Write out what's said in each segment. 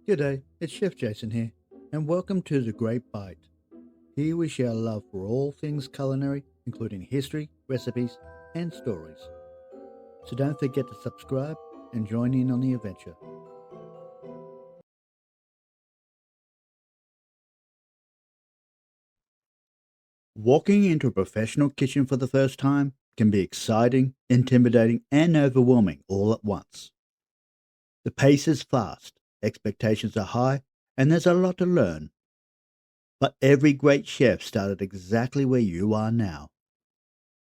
G'day, it's Chef Jason here, and welcome to The Great Bite. Here we share love for all things culinary, including history, recipes, and stories. So don't forget to subscribe and join in on the adventure. Walking into a professional kitchen for the first time can be exciting, intimidating, and overwhelming all at once. The pace is fast, expectations are high, and there's a lot to learn. But every great chef started exactly where you are now.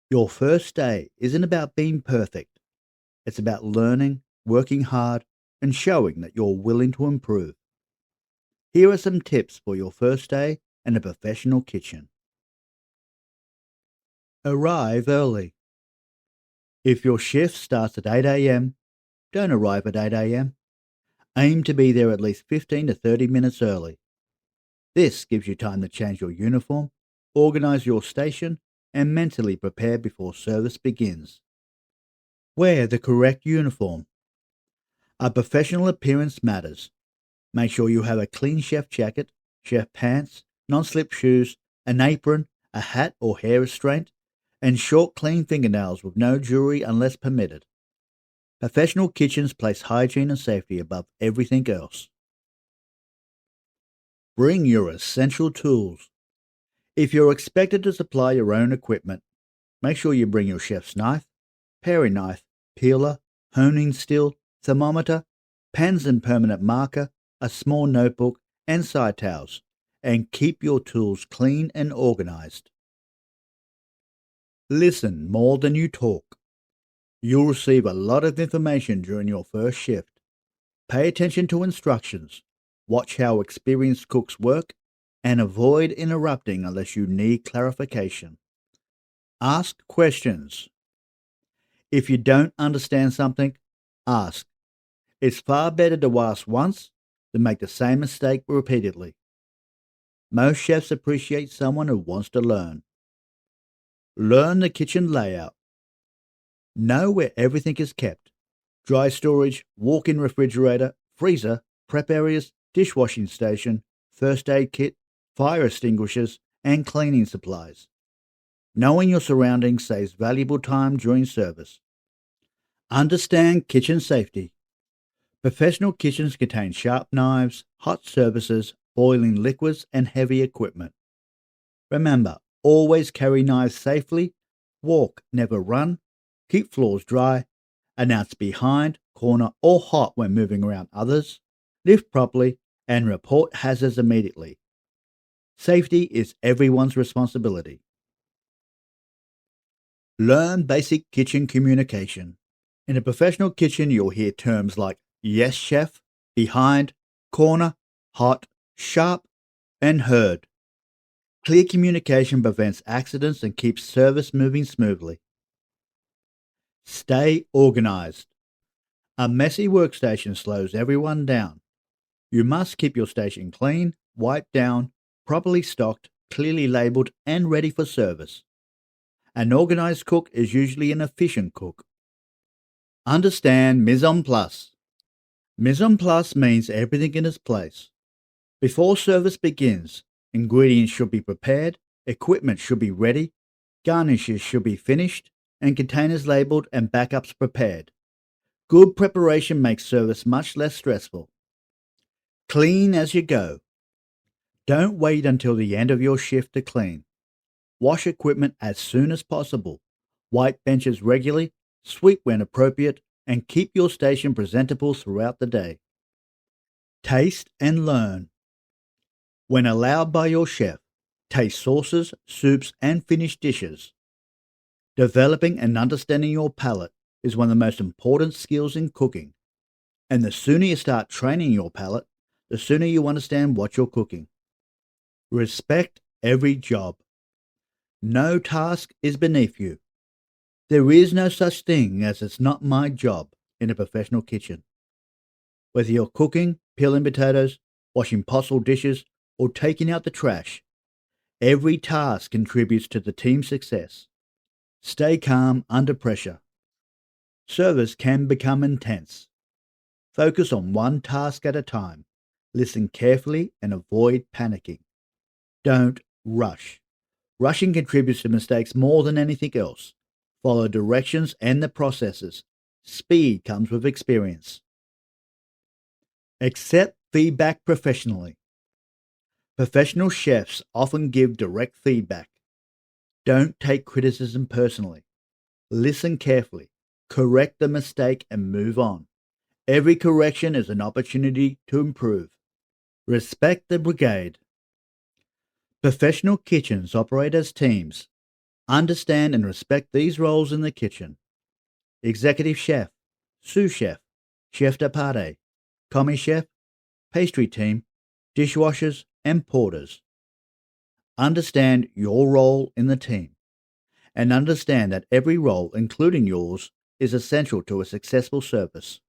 Your first day isn't about being perfect. It's about learning, working hard, and showing that you're willing to improve. Here are some tips for your first day in a professional kitchen. Arrive early. If your shift starts at 8 a.m., don't arrive at 8 a.m. Aim to be there at least 15 to 30 minutes early. This gives you time to change your uniform, organize your station, and mentally prepare before service begins. Wear the correct uniform. A professional appearance matters. Make sure you have a clean chef jacket, chef pants, non-slip shoes, an apron, a hat or hair restraint, and short clean fingernails with no jewelry unless permitted. Professional kitchens place hygiene and safety above everything else. Bring your essential tools. If you're expected to supply your own equipment, make sure you bring your chef's knife, paring knife, peeler, honing steel, thermometer, pens and permanent marker, a small notebook, and side towels, and keep your tools clean and organized. Listen more than you talk. You'll receive a lot of information during your first shift. Pay attention to instructions, watch how experienced cooks work, and avoid interrupting unless you need clarification. Ask questions. If you don't understand something, ask. It's far better to ask once than make the same mistake repeatedly. Most chefs appreciate someone who wants to learn. Learn the kitchen layout. Know where everything is kept. Dry storage, walk-in refrigerator, freezer, prep areas, dishwashing station, first aid kit, fire extinguishers, and cleaning supplies. Knowing your surroundings saves valuable time during service. Understand kitchen safety. Professional kitchens contain sharp knives, hot surfaces, boiling liquids, and heavy equipment. Remember, always carry knives safely, walk, never run, keep floors dry, announce behind, corner, or hot when moving around others, lift properly, and report hazards immediately. Safety is everyone's responsibility. Learn basic kitchen communication. In a professional kitchen, you'll hear terms like yes, chef, behind, corner, hot, sharp, and heard. Clear communication prevents accidents and keeps service moving smoothly. Stay organized. A messy workstation slows everyone down. You must keep your station clean, wiped down, properly stocked, clearly labeled, and ready for service. An organized cook is usually an efficient cook. Understand mise en place. Mise en place means everything in its place. Before service begins, ingredients should be prepared, equipment should be ready, garnishes should be finished, and containers labeled and backups prepared. Good preparation makes service much less stressful. Clean as you go. Don't wait until the end of your shift to clean. Wash equipment as soon as possible. Wipe benches regularly, sweep when appropriate, and keep your station presentable throughout the day. Taste and learn. When allowed by your chef, taste sauces, soups, and finished dishes. Developing and understanding your palate is one of the most important skills in cooking. And the sooner you start training your palate, the sooner you understand what you're cooking. Respect every job. No task is beneath you. There is no such thing as it's not my job in a professional kitchen. Whether you're cooking, peeling potatoes, washing pots or dishes, or taking out the trash, every task contributes to the team's success. Stay calm under pressure. Service can become intense. Focus on one task at a time. Listen carefully and avoid panicking. Don't rush. Rushing contributes to mistakes more than anything else. Follow directions and the processes. Speed comes with experience. Accept feedback professionally. Professional chefs often give direct feedback. Don't take criticism personally. Listen carefully, correct the mistake, and move on. Every correction is an opportunity to improve. Respect the brigade. Professional kitchens operate as teams. Understand and respect these roles in the kitchen. Executive chef, sous chef, chef de partie, commis chef, pastry team, dishwashers, and porters. Understand your role in the team, and understand that every role, including yours, is essential to a successful service.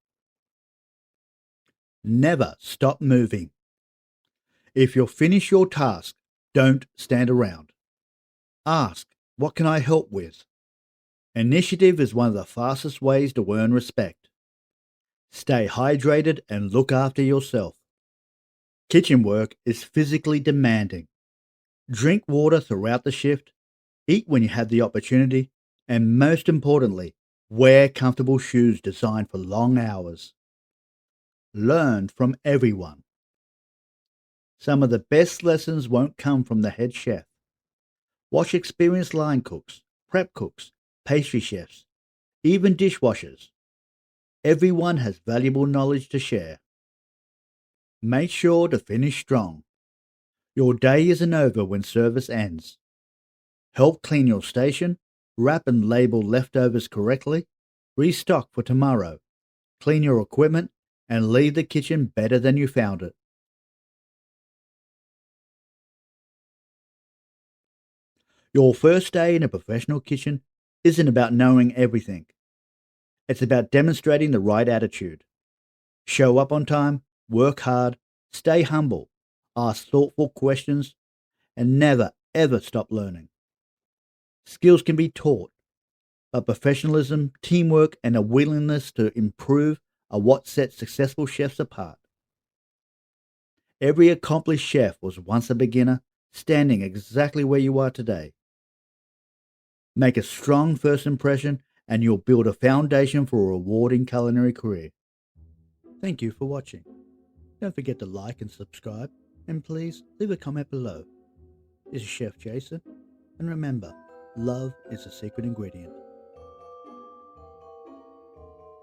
Never stop moving. If you finish your task, don't stand around. Ask, what can I help with? Initiative is one of the fastest ways to earn respect. Stay hydrated and look after yourself. Kitchen work is physically demanding. Drink water throughout the shift, eat when you have the opportunity, and most importantly, wear comfortable shoes designed for long hours. Learn from everyone. Some of the best lessons won't come from the head chef. Watch experienced line cooks, prep cooks, pastry chefs, even dishwashers. Everyone has valuable knowledge to share. Make sure to finish strong. Your day isn't over when service ends. Help clean your station, wrap and label leftovers correctly, restock for tomorrow, clean your equipment, and leave the kitchen better than you found it. Your first day in a professional kitchen isn't about knowing everything. It's about demonstrating the right attitude. Show up on time, work hard, stay humble, ask thoughtful questions, and never, ever stop learning. Skills can be taught, but professionalism, teamwork, and a willingness to improve are what sets successful chefs apart. Every accomplished chef was once a beginner, standing exactly where you are today. Make a strong first impression, and you'll build a foundation for a rewarding culinary career. Thank you for watching. Don't forget to like and subscribe, and please leave a comment below. This is Chef Jason, and remember, love is the secret ingredient.